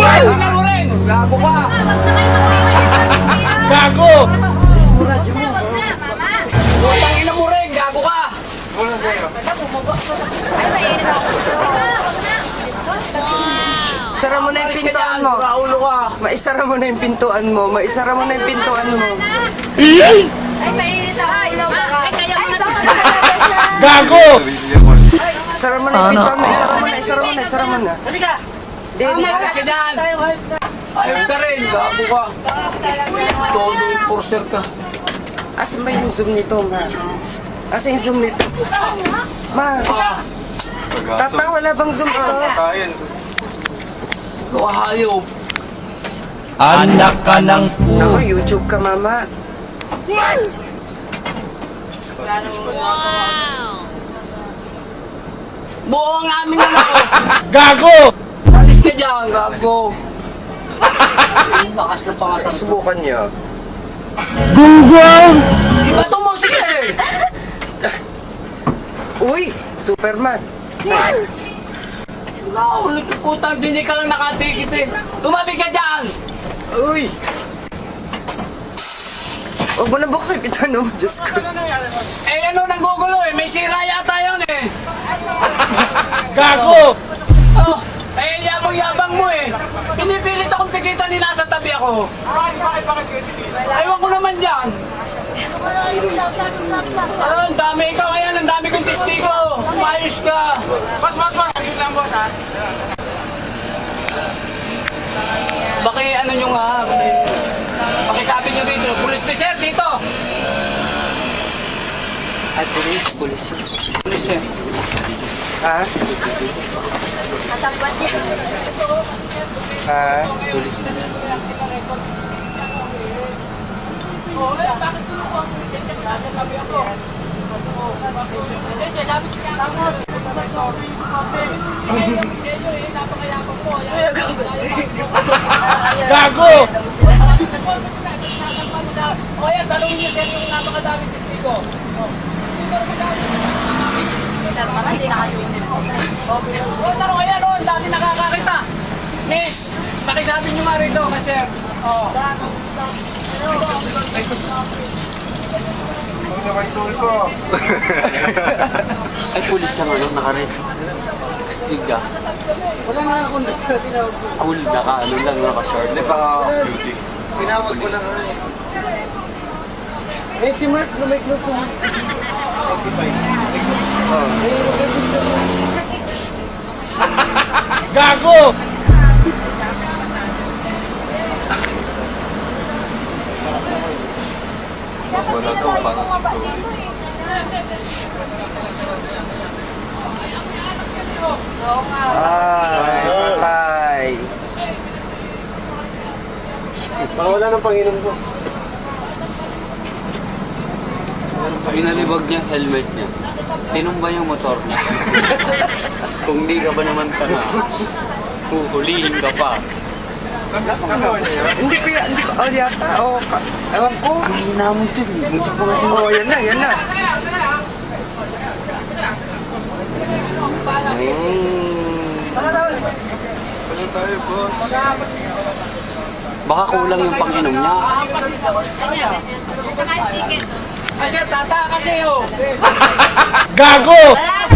Ina mo rin! Gago ka! Gago! Putang ina mo rin! Gago ka! Sara mo na yung pintuan mo. Raulo ka! Maisara mo na yung pintuan mo. Maisara mo na yung pintuan mo. Ay, mainit ako. Ilaw ba ka? Ay, kayo mga Gago! Isara mo na yung pintuan mo. Isara mo na, isara mo na, isara mo na. Halika. Alis ka dyan! Ayun ka rin! Gago ka! Todo enforcer ka! Asan ba yung zoom nito, ma? Asan yung zoom nito? Ma, Ah! tata, wala bang zoom ito? Hayop! Anak ka ng Ako, YouTube ka, mama. Buo ang amin na lang! Gago! Alis ka dyan! Gago! Subukan niya. Gunggong! Iba to mo! Sige! Uy, Superman. Naulit ko putang, hindi ka lang nakatikit eh! Tumabi ka dyan! Uy! Huwag mo na buksan kita, no? Diyos ko. Eh ano nanggugulo eh, may sira yata yun eh! Gago! Oh, eh yabang-yabang mo eh! Pinipilit akong tikita ni nasa tabi ako! Ewan ko naman dyan! Ang dami ikaw ayan, ang dami kong testigo! Umayos ka! Boss, ayun lang boss ha. Baki ano nyo nga, pakisabi nyo dito, pulis na sir dito! Ay, pulis. Pulis eh. Ha? Kasabot niya. Ha? Oh, eh, bakit tulong ko ang lisensya ko? Sabi ako. Lisensya, sabi ko niya ako. Napakayabang po. Gago! O yan, tanongin niyo sir yung napakadaming testigo. Sir, naman, hindi na kayo uniform. O, tanong ayan o, ang dami nakakakita. Miss, pakisabi niyo nga rito, sir. O. Ay, pulis ang ano, naka-red. Stiga. Wala nga akong tinawag ko. Cool, naka-ano lang, naka-short. Hindi pa off-duty. Tinawag ko lang. Eh, si Mark, lumake note ko. 75. Gago! Wala to, parang security. Patay. Baka wala ng Panginoon ko. Pinalibag niya, helmet niya. Tinumba yung motor niya. Kung di ka ba naman tanga, huhulihin ka pa. Hindi ko yan, hindi ko, yata, ewan ko. Ang hina mo ito, muntik pa kasi. Yan na, yan na. Wala tayo, boss. Baka kulang yung pang-inom niya. Ay, sir, tata kasi o. Gago! Wala,